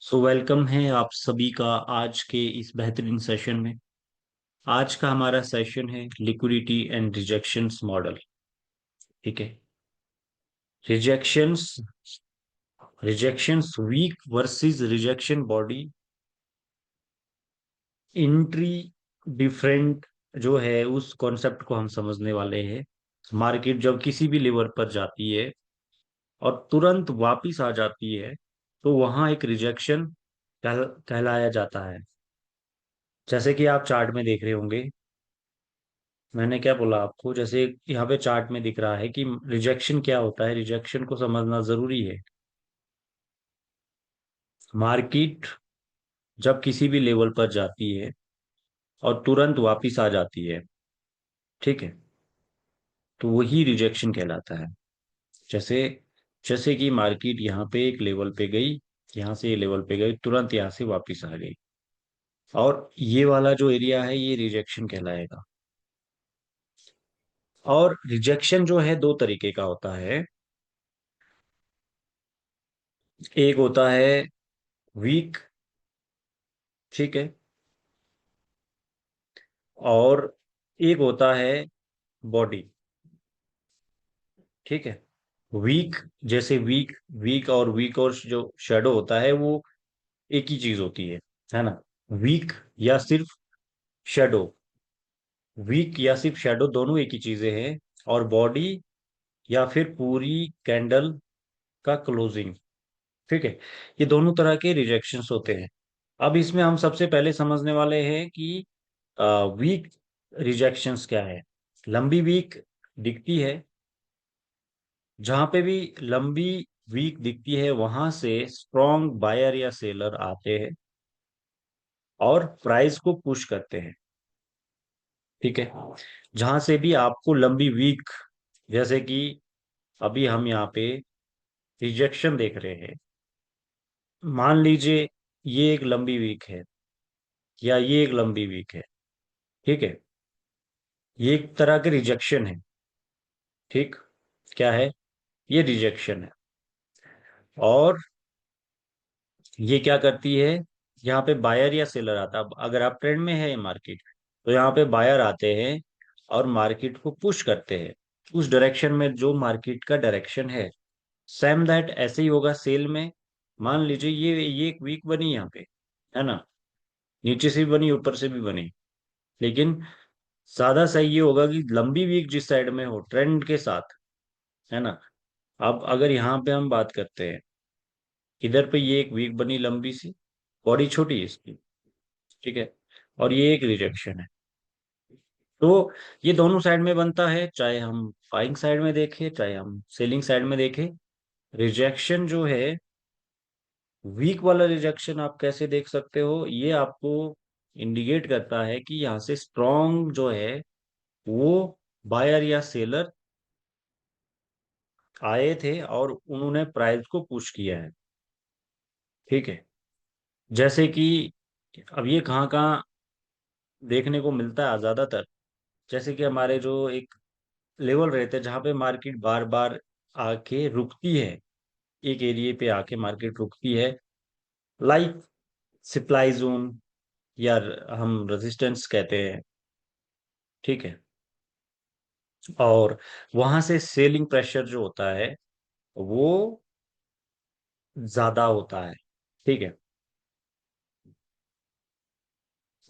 So welcome है आप सभी का आज के इस बेहतरीन सेशन में। आज का हमारा सेशन है लिक्विडिटी एंड रिजेक्शंस मॉडल। ठीक है। Rejections rejections weak versus rejection body entry different जो है उस कॉन्सेप्ट को हम समझने वाले हैं। मार्केट जब किसी भी लेवल पर जाती है और तुरंत वापिस आ जाती है तो वहां एक रिजेक्शन कहलाया जाता है। जैसे कि आप चार्ट में देख रहे होंगे, मैंने क्या बोला आपको, जैसे यहाँ पे चार्ट में दिख रहा है कि रिजेक्शन क्या होता है। रिजेक्शन को समझना जरूरी है। मार्केट जब किसी भी लेवल पर जाती है और तुरंत वापिस आ जाती है, ठीक है, तो वही रिजेक्शन कहलाता है। जैसे जैसे कि मार्केट यहाँ पे एक लेवल पे गई, यहाँ से ये लेवल पे गई, तुरंत यहाँ से वापिस आ गई, और ये वाला जो एरिया है ये रिजेक्शन कहलाएगा। और रिजेक्शन जो है दो तरीके का होता है। एक होता है वीक, ठीक है, और एक होता है बॉडी, ठीक है। वीक, जैसे वीक वीक और जो शेडो होता है वो एक ही चीज होती है ना। वीक या सिर्फ शेडो, वीक या सिर्फ शेडो दोनों एक ही चीजें हैं। और बॉडी या फिर पूरी कैंडल का क्लोजिंग, ठीक है। ये दोनों तरह के रिजेक्शंस होते हैं। अब इसमें हम सबसे पहले समझने वाले हैं कि वीक रिजेक्शंस क्या है। लंबी वीक दिखती है, जहां पे भी लंबी वीक दिखती है वहां से स्ट्रॉन्ग बायर या सेलर आते हैं और प्राइस को पुश करते हैं, ठीक है। जहां से भी आपको लंबी वीक, जैसे कि अभी हम यहाँ पे रिजेक्शन देख रहे हैं, मान लीजिए ये एक लंबी वीक है या ये एक लंबी वीक है, ठीक है, ये एक तरह के रिजेक्शन है। ठीक, क्या है, ये रिजेक्शन है। और ये क्या करती है, यहाँ पे बायर या सेलर आता है। अब अगर आप ट्रेंड में है मार्केट, तो यहाँ पे बायर आते हैं और मार्केट को पुश करते हैं उस डायरेक्शन में जो मार्केट का डायरेक्शन है। सेम दैट ऐसे ही होगा सेल में। मान लीजिए ये एक वीक बनी यहाँ पे, है ना, नीचे से भी बनी ऊपर से भी बनी, लेकिन ज्यादा सही ये होगा कि लंबी वीक जिस साइड में हो ट्रेंड के साथ, है ना। अब अगर यहाँ पे हम बात करते हैं, इधर पे ये एक वीक बनी लंबी सी, बॉडी छोटी है इसकी, ठीक है, और ये एक रिजेक्शन है। तो ये दोनों साइड में बनता है, चाहे हम बाइंग साइड में देखें चाहे हम सेलिंग साइड में देखें। रिजेक्शन जो है, वीक वाला रिजेक्शन आप कैसे देख सकते हो, ये आपको इंडिकेट करता है कि यहाँ से स्ट्रॉन्ग जो है वो बायर या सेलर आए थे और उन्होंने प्राइस को पुश किया है, ठीक है। जैसे कि अब ये कहाँ कहाँ देखने को मिलता है ज्यादातर, जैसे कि हमारे जो एक लेवल रहते हैं जहां पे मार्केट बार बार आके रुकती है, एक एरिया पे आके मार्केट रुकती है, लाइक सप्लाई जोन या हम रेजिस्टेंस कहते हैं, ठीक है। और वहां से सेलिंग प्रेशर जो होता है वो ज्यादा होता है, ठीक है।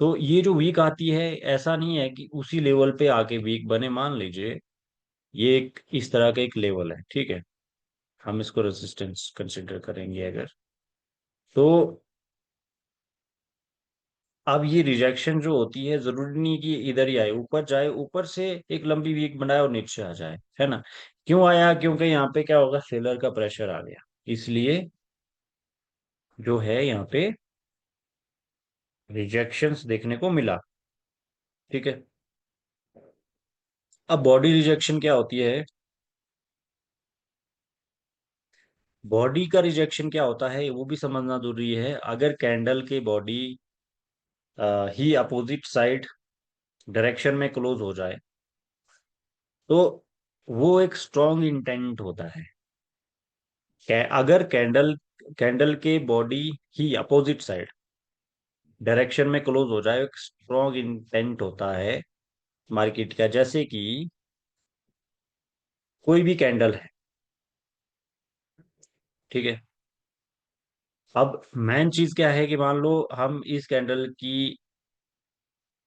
तो ये जो वीक आती है, ऐसा नहीं है कि उसी लेवल पे आके वीक बने। मान लीजिए ये एक इस तरह का एक लेवल है, ठीक है, हम इसको रेजिस्टेंस कंसिडर करेंगे अगर, तो अब ये रिजेक्शन जो होती है जरूरी नहीं कि इधर ही आए, ऊपर जाए, ऊपर से एक लंबी वीक बनाए और नीचे आ जाए, है ना। क्यों आया, क्योंकि यहाँ पे क्या होगा, सेलर का प्रेशर आ गया, इसलिए जो है यहाँ पे रिजेक्शंस देखने को मिला, ठीक है। अब बॉडी रिजेक्शन क्या होती है, बॉडी का रिजेक्शन क्या होता है वो भी समझना जरूरी है। अगर कैंडल के बॉडी ही अपोजिट साइड डायरेक्शन में क्लोज हो जाए तो वो एक स्ट्रॉन्ग इंटेंट होता है। अगर कैंडल कैंडल के बॉडी ही अपोजिट साइड डायरेक्शन में क्लोज हो जाए, एक स्ट्रॉन्ग इंटेंट होता है मार्केट का। जैसे कि कोई भी कैंडल है, ठीक है। अब मेन चीज क्या है कि मान लो हम इस कैंडल की,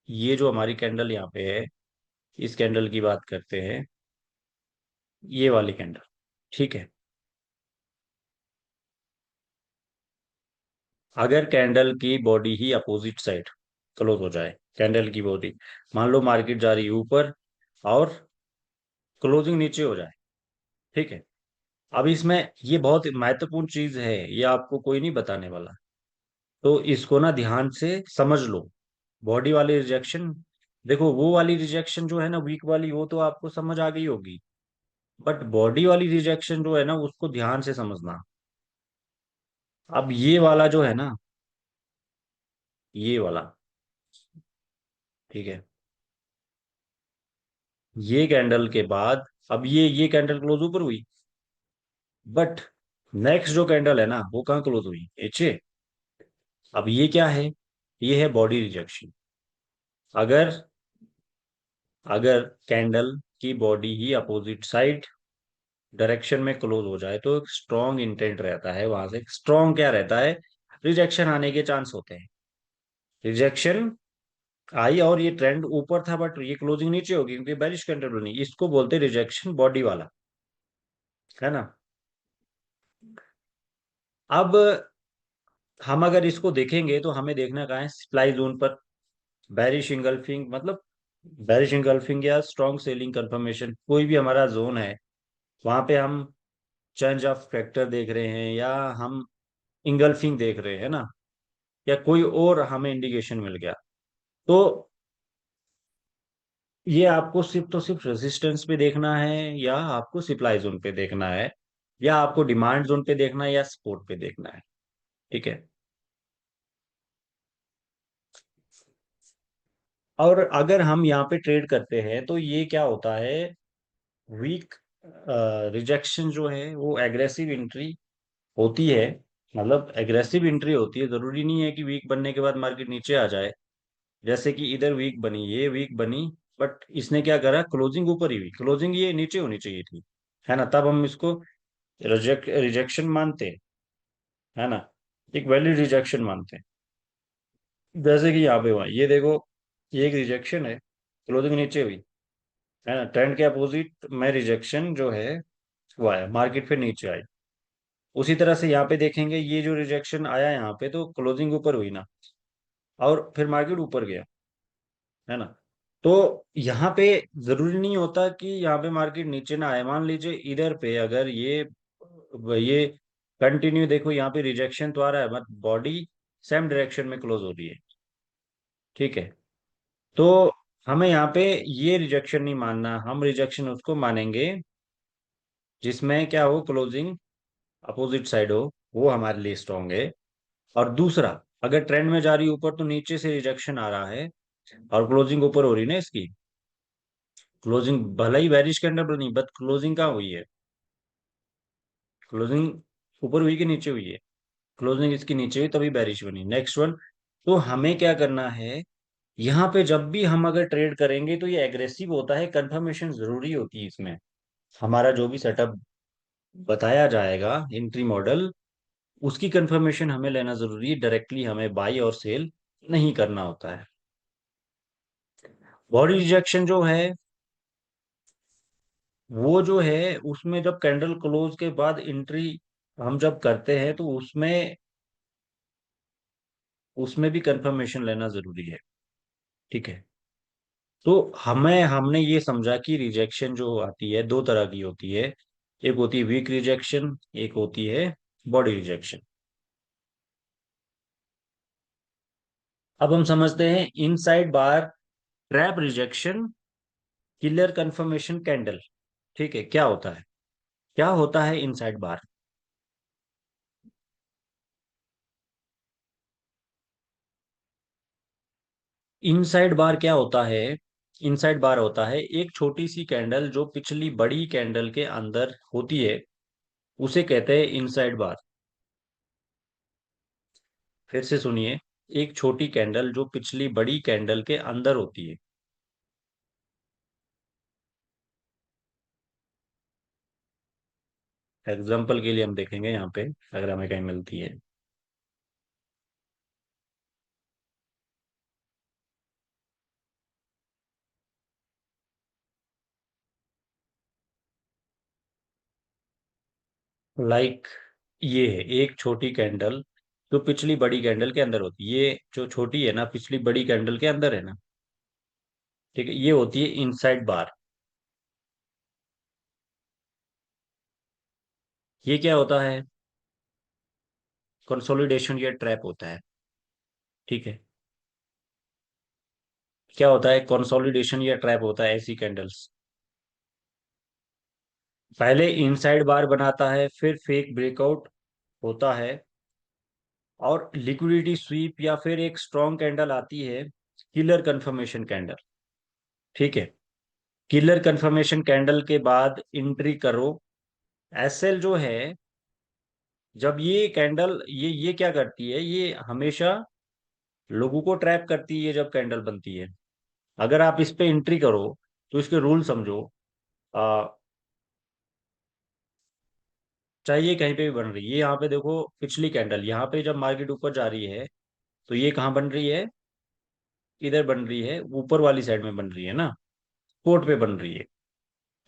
ये जो हमारी कैंडल यहाँ पे है, इस कैंडल की बात करते हैं, ये वाली कैंडल, ठीक है। अगर कैंडल की बॉडी ही अपोजिट साइड क्लोज हो जाए, कैंडल की बॉडी, मान लो मार्केट जा रही है ऊपर और क्लोजिंग नीचे हो जाए, ठीक है। अब इसमें ये बहुत महत्वपूर्ण चीज है, ये आपको कोई नहीं बताने वाला, तो इसको ना ध्यान से समझ लो। बॉडी वाली रिजेक्शन, देखो वो वाली रिजेक्शन जो है ना वीक वाली, वो तो आपको समझ आ गई होगी, बट बॉडी वाली रिजेक्शन जो है ना उसको ध्यान से समझना। अब ये वाला जो है ना, ये वाला, ठीक है, ये कैंडल के बाद, अब ये कैंडल क्लोज ऊपर हुई, बट नेक्स्ट जो कैंडल है ना वो कहाँ क्लोज हुई, नीचे। अब ये क्या है, ये है बॉडी रिजेक्शन। अगर अगर कैंडल की बॉडी ही अपोजिट साइड डायरेक्शन में क्लोज हो जाए तो एक स्ट्रॉन्ग इंटेंट रहता है, वहां से स्ट्रॉन्ग क्या रहता है, रिजेक्शन आने के चांस होते हैं। रिजेक्शन आई और ये ट्रेंड ऊपर था बट ये क्लोजिंग नीचे होगी क्योंकि बेरिश कैंडल बनी, इसको बोलते हैं रिजेक्शन बॉडी वाला, है ना। अब हम अगर इसको देखेंगे तो हमें देखना कहाँ है, सप्लाई जोन पर। बेरिश इंगल्फिंग मतलब, बेरिश इंगल्फिंग या स्ट्रॉन्ग सेलिंग कंफर्मेशन, कोई भी हमारा जोन है, वहां पे हम चेंज ऑफ फैक्टर देख रहे हैं या हम इंगल्फिंग देख रहे हैं ना, या कोई और हमें इंडिकेशन मिल गया, तो ये आपको सिर्फ तो सिर्फ रेजिस्टेंस पे देखना है या आपको सप्लाई जोन पे देखना है, या आपको डिमांड जोन पे देखना है या सपोर्ट पे देखना है, ठीक है। और अगर हम यहाँ पे ट्रेड करते हैं तो ये क्या होता है, वीक रिजेक्शन जो है वो एग्रेसिव एंट्री होती है। मतलब एग्रेसिव एंट्री होती है, जरूरी नहीं है कि वीक बनने के बाद मार्केट नीचे आ जाए। जैसे कि इधर वीक बनी, ये वीक बनी, बट इसने क्या करा, क्लोजिंग ऊपर ही हुई, क्लोजिंग ये नीचे होनी चाहिए थी, है ना, तब हम इसको रिजेक्शन मानते हैं, है ना, एक वैलिड रिजेक्शन मानते हैं। जैसे कि यहाँ पे हुआ, ये देखो, ये एक रिजेक्शन है, क्लोजिंग नीचे हुई, है ना, ट्रेंड के अपोजिट में रिजेक्शन जो है हुआ है, मार्केट फिर नीचे आई। उसी तरह से यहाँ पे देखेंगे, ये जो रिजेक्शन आया यहाँ पे तो क्लोजिंग ऊपर हुई ना, और फिर मार्केट ऊपर गया, है ना। तो यहाँ पे जरूरी नहीं होता कि यहाँ पे मार्केट नीचे ना आए। मान लीजिए इधर पे अगर ये कंटिन्यू, देखो यहाँ पे रिजेक्शन तो आ रहा है बट बॉडी सेम डायरेक्शन में क्लोज हो रही है, ठीक है। तो हमें यहाँ पे ये रिजेक्शन नहीं मानना, हम रिजेक्शन उसको मानेंगे जिसमें क्या हो, क्लोजिंग अपोजिट साइड हो, वो हमारे लिए स्ट्रॉन्ग है। और दूसरा, अगर ट्रेंड में जा रही है ऊपर तो नीचे से रिजेक्शन आ रहा है और क्लोजिंग ऊपर हो रही है ना इसकी, क्लोजिंग भले ही बेरिश कैंडल बनी बट क्लोजिंग कहाँ हुई है, क्लोजिंग ऊपर हुई कि नीचे हुई है, क्लोजिंग इसकी नीचे हुई तभी बेरिश बनी। नेक्स्ट वन, तो हमें क्या करना है, यहाँ पे जब भी हम अगर ट्रेड करेंगे तो ये एग्रेसिव होता है, कंफर्मेशन जरूरी होती है इसमें। हमारा जो भी सेटअप बताया जाएगा एंट्री मॉडल, उसकी कंफर्मेशन हमें लेना जरूरी है, डायरेक्टली हमें बाई और सेल नहीं करना होता है। बॉडी रिजेक्शन जो है, वो जो है उसमें जब कैंडल क्लोज के बाद एंट्री हम जब करते हैं तो उसमें उसमें भी कंफर्मेशन लेना जरूरी है, ठीक है। तो हमने ये समझा कि रिजेक्शन जो आती है दो तरह की होती है, एक होती है वीक रिजेक्शन, एक होती है बॉडी रिजेक्शन। अब हम समझते हैं inside bar trap rejection, killer confirmation candle, ठीक है। क्या होता है इनसाइड बार, इनसाइड बार क्या होता है, इनसाइड बार होता है एक छोटी सी कैंडल जो पिछली बड़ी कैंडल के अंदर होती है, उसे कहते हैं इनसाइड बार। फिर से सुनिए। एक छोटी कैंडल जो पिछली बड़ी कैंडल के अंदर होती है। एग्जाम्पल के लिए हम देखेंगे यहाँ पे, अगर हमें कहीं मिलती है। लाइक, ये है एक छोटी कैंडल जो पिछली बड़ी कैंडल के अंदर होती है। ये जो छोटी है ना, पिछली बड़ी कैंडल के अंदर है ना। ठीक है, ये होती है इनसाइड बार। ये क्या होता है? कंसोलिडेशन या ट्रैप होता है। ठीक है। क्या होता है? कंसोलिडेशन या ट्रैप होता है ऐसी कैंडल्स। पहले इनसाइड बार बनाता है, फिर फेक ब्रेकआउट होता है, और लिक्विडिटी स्वीप या फिर एक स्ट्रॉन्ग कैंडल आती है, किलर कंफर्मेशन कैंडल। ठीक है। किलर कंफर्मेशन कैंडल के बाद एंट्री करो। एसएल जो है, जब ये कैंडल ये क्या करती है, ये हमेशा लोगों को ट्रैप करती है जब कैंडल बनती है। अगर आप इस पे एंट्री करो तो इसके रूल समझो। आ, चाहिए कहीं पे भी बन रही है, यहाँ पे देखो पिछली कैंडल, यहाँ पे जब मार्केट ऊपर जा रही है तो ये कहाँ बन रही है? इधर बन रही है, ऊपर वाली साइड में बन रही है ना, कोर्ट पे बन रही है।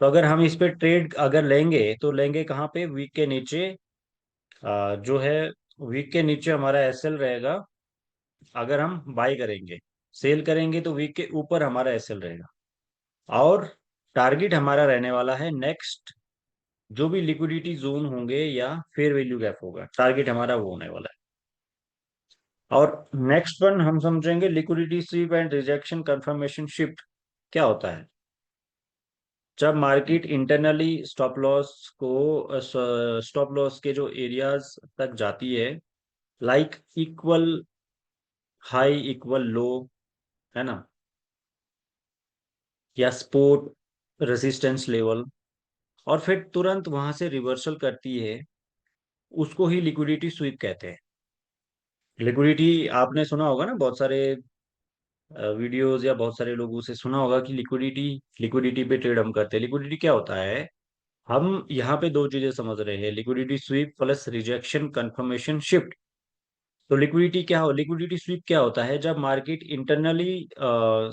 तो अगर हम इस पे ट्रेड अगर लेंगे तो लेंगे कहाँ पे? वीक के नीचे। जो है, वीक के नीचे हमारा एसएल रहेगा। अगर हम बाई करेंगे, सेल करेंगे तो वीक के ऊपर हमारा एसएल रहेगा। और टारगेट हमारा रहने वाला है नेक्स्ट, जो भी लिक्विडिटी जोन होंगे या फेयर वैल्यू गैप होगा, टारगेट हमारा वो होने वाला है। और नेक्स्ट वन हम समझेंगे liquidity SVEEP and rejection confirmation shift. क्या होता है? जब मार्केट इंटरनली स्टॉप लॉस के जो एरियाज तक जाती है, लाइक इक्वल हाई इक्वल लो, है ना, या सपोर्ट रेजिस्टेंस लेवल, और फिर तुरंत वहां से रिवर्सल करती है, उसको ही लिक्विडिटी स्वीप कहते हैं। लिक्विडिटी, आपने सुना होगा ना बहुत सारे वीडियोस, या बहुत सारे लोगों से सुना होगा कि लिक्विडिटी लिक्विडिटी पे ट्रेड हम करते हैं। लिक्विडिटी क्या होता है? हम यहाँ पे दो चीजें समझ रहे हैं, liquidity SVEEP plus rejection confirmation shift. तो लिक्विडिटी स्वीप क्या होता है? जब मार्केट इंटरनली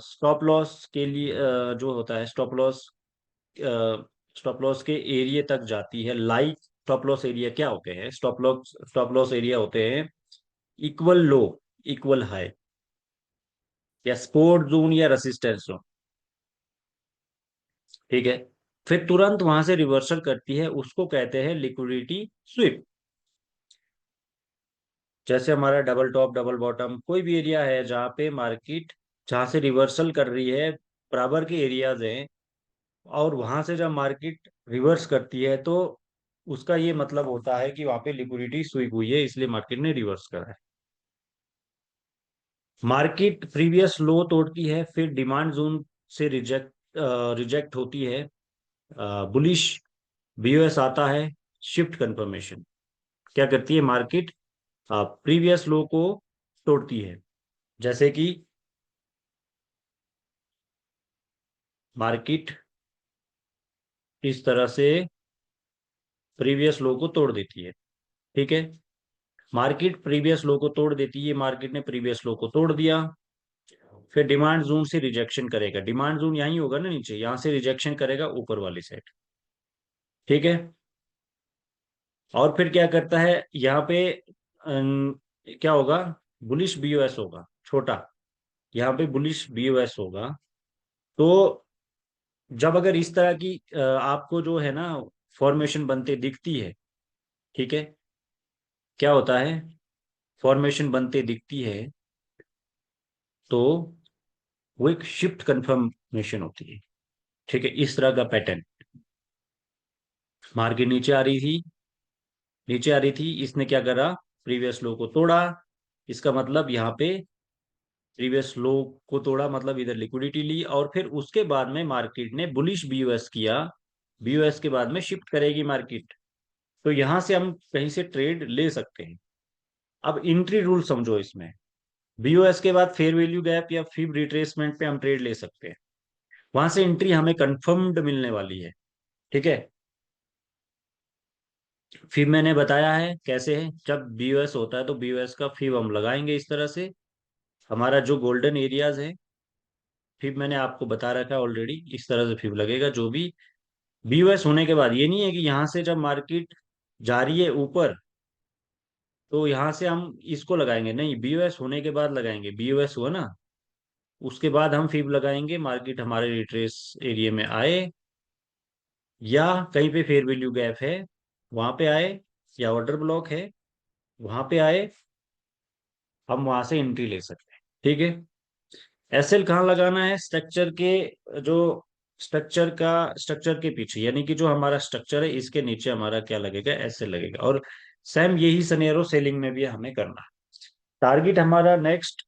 स्टॉप लॉस के लिए जो होता है स्टॉप लॉस के एरिया तक जाती है। लाइक स्टॉप लॉस एरिया क्या होते हैं? स्टॉप लॉस एरिया होते हैं इक्वल लो, इक्वल हाई, या सपोर्ट जोन या रेसिस्टेंस जोन। ठीक है। फिर तुरंत वहां से रिवर्सल करती है, उसको कहते हैं लिक्विडिटी स्वीप। जैसे हमारा डबल टॉप डबल बॉटम, कोई भी एरिया है जहाँ पे मार्केट, जहाँ से रिवर्सल कर रही है, बराबर के एरियाज हैं, और वहां से जब मार्केट रिवर्स करती है तो उसका ये मतलब होता है कि वहां पे लिक्विडिटी स्वीप हुई है, इसलिए मार्केट ने रिवर्स करा है। मार्केट प्रीवियस लो तोड़ती है, फिर डिमांड जोन से रिजेक्ट होती है, बुलिश बीओएस आता है, शिफ्ट कंफर्मेशन। क्या करती है मार्केट? प्रीवियस लो को तोड़ती है। जैसे कि मार्केट इस तरह से प्रीवियस लो को तोड़ देती है। ठीक है। मार्केट प्रीवियस लो को तोड़ देती है, मार्केट ने प्रीवियस लो को तोड़ दिया, फिर डिमांड जोन से रिजेक्शन करेगा। डिमांड जोन यही होगा ना नीचे, यहां से रिजेक्शन करेगा ऊपर वाली साइड। ठीक है। और फिर क्या करता है यहाँ पे? क्या होगा? बुलिश बीओएस होगा, छोटा। यहाँ पे बुलिश बीओएस होगा। तो जब अगर इस तरह की आपको जो है ना फॉर्मेशन बनते दिखती है, ठीक है, क्या होता है? फॉर्मेशन बनते दिखती है, तो वो एक शिफ्ट कंफर्मेशन होती है। ठीक है, इस तरह का पैटर्न। मार्केट नीचे आ रही थी, इसने क्या करा? प्रीवियस लो को तोड़ा। इसका मतलब यहाँ पे प्रीवियस लो को तोड़ा, मतलब इधर लिक्विडिटी ली, और फिर उसके बाद में मार्केट ने बुलिश बीओएस किया। बीओएस के बाद में शिफ्ट करेगी मार्केट। तो यहां से हम कहीं से ट्रेड ले सकते हैं। अब एंट्री रूल समझो इसमें। बीओएस के बाद फेयर वैल्यू गैप या फिब रिट्रेसमेंट पे हम ट्रेड ले सकते हैं। वहां से एंट्री हमें कंफर्म्ड मिलने वाली है। ठीक है। फिब मैंने बताया है कैसे है, जब बीओएस होता है तो बीओएस का फिब हम लगाएंगे इस तरह से। हमारा जो गोल्डन एरियाज है, फिब मैंने आपको बता रखा है ऑलरेडी, इस तरह से फिब लगेगा जो भी बीओएस होने के बाद। ये नहीं है कि यहां से जब मार्केट जा रही है ऊपर तो यहां से हम इसको लगाएंगे, नहीं, बीओएस होने के बाद लगाएंगे। बीओएस हुआ ना, उसके बाद हम फिब लगाएंगे, मार्केट हमारे रिट्रेस एरिया में आए, या कहीं पे फेयर वैल्यू गैप है वहां पे आए, या ऑर्डर ब्लॉक है वहां पे आए, हम वहां से एंट्री ले सकते हैं। ठीक है। एसएल कहाँ लगाना है? स्ट्रक्चर के जो स्ट्रक्चर के पीछे, यानी कि जो हमारा स्ट्रक्चर है इसके नीचे हमारा क्या लगेगा? एसएल लगेगा। और सेम यही सनेरो सेलिंग में भी हमें करना है। टारगेट हमारा नेक्स्ट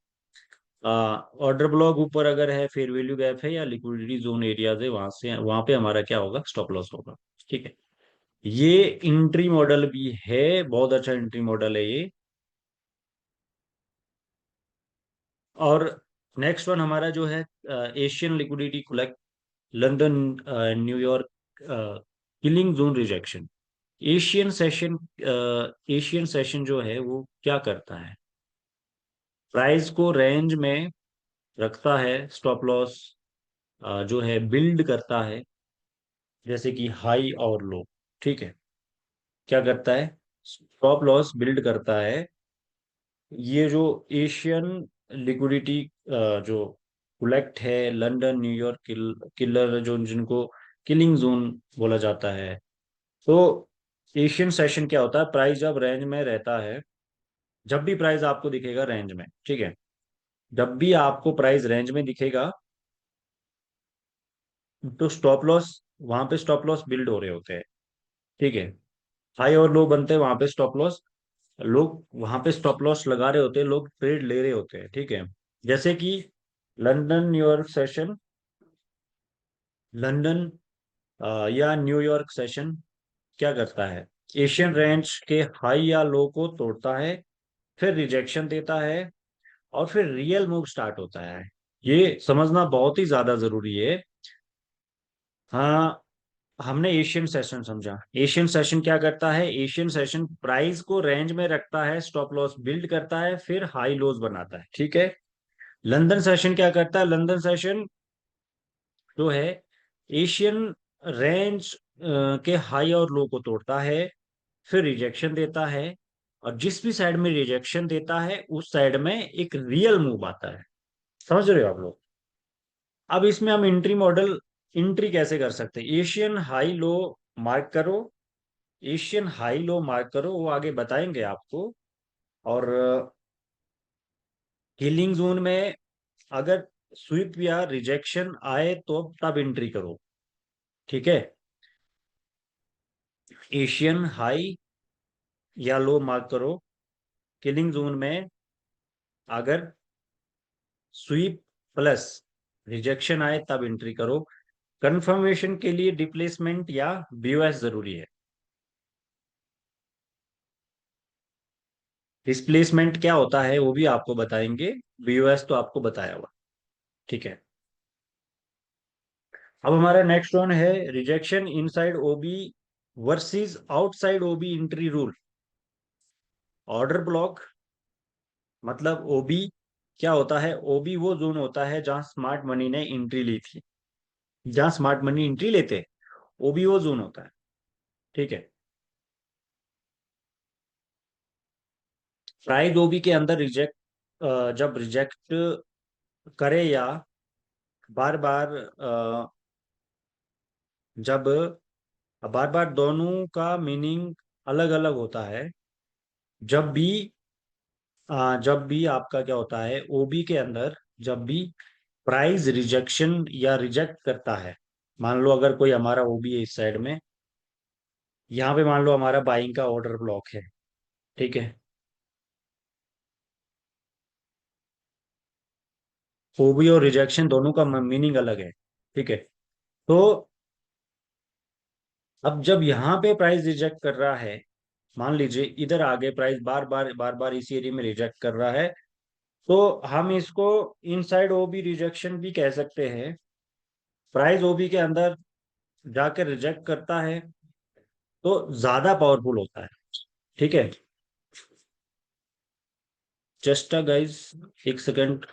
ऑर्डर ब्लॉक ऊपर अगर है, फेयर वैल्यू गैप है या लिक्विडिटी जोन एरियाज है, वहां पे हमारा क्या होगा? स्टॉप लॉस होगा। ठीक है। ये इंट्री मॉडल भी है, बहुत अच्छा इंट्री मॉडल है ये। और नेक्स्ट वन हमारा जो है Asian liquidity collect, London, New York killing zone rejection. Asian session Asian session जो है वो क्या करता है? प्राइस को रेंज में रखता है, स्टॉप लॉस जो है बिल्ड करता है, जैसे कि हाई और लो। ठीक है। क्या करता है? स्टॉप लॉस बिल्ड करता है। ये जो एशियन लिक्विडिटी जो कोलेक्ट है, लंदन न्यूयॉर्क किलर जो जिनको किलिंग जोन बोला जाता है। तो एशियन सेशन क्या होता है? प्राइस जब रेंज में रहता है, जब भी प्राइस आपको दिखेगा रेंज में, ठीक है, जब भी आपको प्राइस रेंज में दिखेगा तो स्टॉप लॉस, वहां पे स्टॉप लॉस बिल्ड हो रहे होते हैं। ठीक है। हाई और लो बनते हैं वहां पे स्टॉप लॉस, लोग वहां पे स्टॉप लॉस लगा रहे होते हैं, लोग ट्रेड ले रहे होते हैं। ठीक है। जैसे कि लंदन न्यूयॉर्क सेशन, लंदन या न्यूयॉर्क सेशन क्या करता है? एशियन रेंज के हाई या लो को तोड़ता है, फिर रिजेक्शन देता है, और फिर रियल मूव स्टार्ट होता है। ये समझना बहुत ही ज्यादा जरूरी है। हाँ, हमने एशियन सेशन समझा। एशियन सेशन क्या करता है? एशियन सेशन प्राइस को रेंज में रखता है, स्टॉप लॉस बिल्ड करता है, फिर हाई लोज बनाता है। ठीक है। लंदन सेशन क्या करता है? लंदन सेशन जो है एशियन रेंज के हाई और लो को तोड़ता है, फिर रिजेक्शन देता है, और जिस भी साइड में रिजेक्शन देता है उस साइड में एक रियल मूव आता है। समझ रहे हो आप लोग? अब इसमें हम एंट्री मॉडल, एंट्री कैसे कर सकते हैं? एशियन हाई लो मार्क करो, एशियन हाई लो मार्क करो, वो आगे बताएंगे आपको। और हीलिंग जोन में अगर स्वीप या रिजेक्शन आए तो तब एंट्री करो। ठीक है। एशियन हाई या लो मार्क करो, किलिंग जोन में अगर स्वीप प्लस रिजेक्शन आए तब एंट्री करो। कंफर्मेशन के लिए डिप्लेसमेंट या बीओएस जरूरी है। डिस्प्लेसमेंट क्या होता है वो भी आपको बताएंगे, बीओएस तो आपको बताया हुआ। ठीक है। अब हमारा नेक्स्ट वन है रिजेक्शन इनसाइड ओबी वर्सेस आउटसाइड ओबी एंट्री रूल। ऑर्डर ब्लॉक मतलब ओबी क्या होता है? ओबी वो जोन होता है जहां स्मार्ट मनी ने एंट्री ली थी, जहां स्मार्ट मनी एंट्री लेते हैं, ओबी वो जोन होता है। ठीक है। प्राइस ओबी के अंदर रिजेक्ट, जब रिजेक्ट करे या बार बार जब बार बार, दोनों का मीनिंग अलग अलग होता है। जब भी जब भी आपका क्या होता है ओबी के अंदर, जब भी प्राइस रिजेक्शन या रिजेक्ट करता है, मान लो अगर कोई हमारा ओबी है इस साइड में, यहाँ पे मान लो हमारा बाइंग का ऑर्डर ब्लॉक है। ठीक है। ओबी और रिजेक्शन दोनों का मीनिंग अलग है। ठीक है। तो अब जब यहाँ पे प्राइस रिजेक्ट कर रहा है मान लीजिए इधर आगे प्राइस बार बार इसी एरिया में रिजेक्ट कर रहा है, तो हम इसको इनसाइड ओबी रिजेक्शन भी कह सकते हैं। प्राइस ओबी के अंदर जाकर रिजेक्ट करता है तो ज्यादा पावरफुल होता है। ठीक है, जस्ट गाइस, एक सेकंड।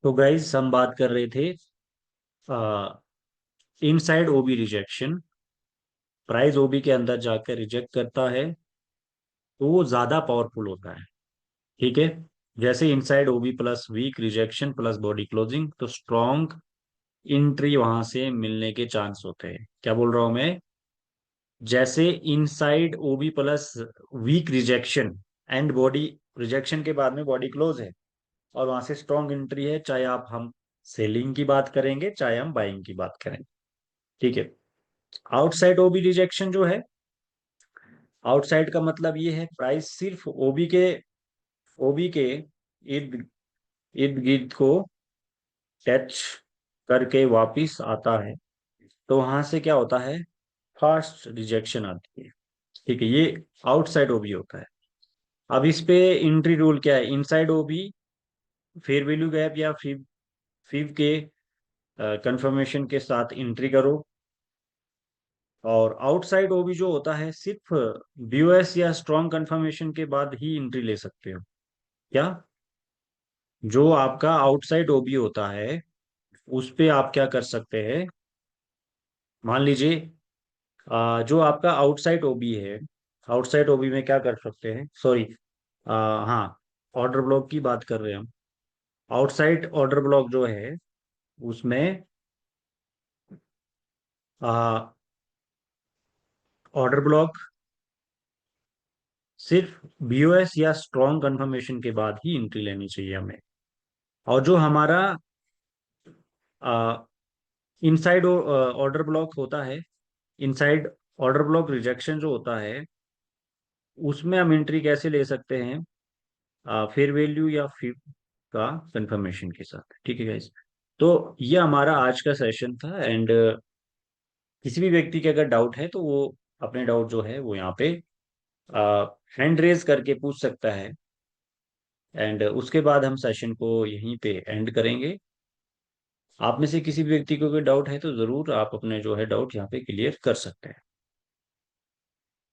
तो गाइस हम बात कर रहे थे इनसाइड ओबी रिजेक्शन। प्राइस ओबी के अंदर जाकर रिजेक्ट करता है तो वो ज्यादा पावरफुल होता है। ठीक है, जैसे inside OB plus weak rejection plus body closing, तो स्ट्रॉन्ग इंट्री वहां से मिलने के चांस होते हैं। क्या बोल रहा हूं मैं? जैसे inside OB plus weak rejection and body rejection के बाद में बॉडी क्लोज है और वहां से स्ट्रॉन्ग एंट्री है, चाहे आप हम सेलिंग की बात करेंगे चाहे हम बाइंग की बात करें। ठीक है, आउटसाइड ओबी रिजेक्शन जो है, आउटसाइड का मतलब ये है प्राइस सिर्फ ओबी के इर्द इर्द गिर्द को टच करके वापिस आता है, तो वहां से क्या होता है, फास्ट रिजेक्शन आती है। ठीक है, ये आउटसाइड ओबी होता है। अब इस पे एंट्री रूल क्या है? इनसाइड ओबी फेयर वैल्यू गैप या फिब फिब के कंफर्मेशन के साथ एंट्री करो, और आउटसाइड ओबी जो होता है सिर्फ बीओएस या स्ट्रॉन्ग कंफर्मेशन के बाद ही एंट्री ले सकते हो। क्या? जो आपका आउटसाइड ओबी होता है उस पे आप क्या कर सकते हैं, मान लीजिए जो आपका आउटसाइड ओबी है, आउटसाइड ओबी में क्या कर सकते हैं, सॉरी, हाँ, ऑर्डर ब्लॉक की बात कर रहे हैं हम। आउटसाइड ऑर्डर ब्लॉक जो है उसमें ऑर्डर ब्लॉक सिर्फ बीओएस या स्ट्रॉन्ग कंफर्मेशन के बाद ही एंट्री लेनी चाहिए हमें। और जो हमारा इनसाइड ऑर्डर ब्लॉक होता है, इनसाइड ऑर्डर ब्लॉक रिजेक्शन जो होता है, उसमें हम एंट्री कैसे ले सकते हैं? फेयर वैल्यू या फिर का कंफर्मेशन के साथ। ठीक है गाइस, तो ये हमारा आज का सेशन था। एंड किसी भी व्यक्ति के अगर डाउट है तो वो अपने डाउट जो है वो यहाँ पे हैंड रेज करके पूछ सकता है। एंड उसके बाद हम सेशन को यहीं पे एंड करेंगे। आप में से किसी भी व्यक्ति को कोई डाउट है तो जरूर आप अपने जो है डाउट यहाँ पे क्लियर कर सकते हैं।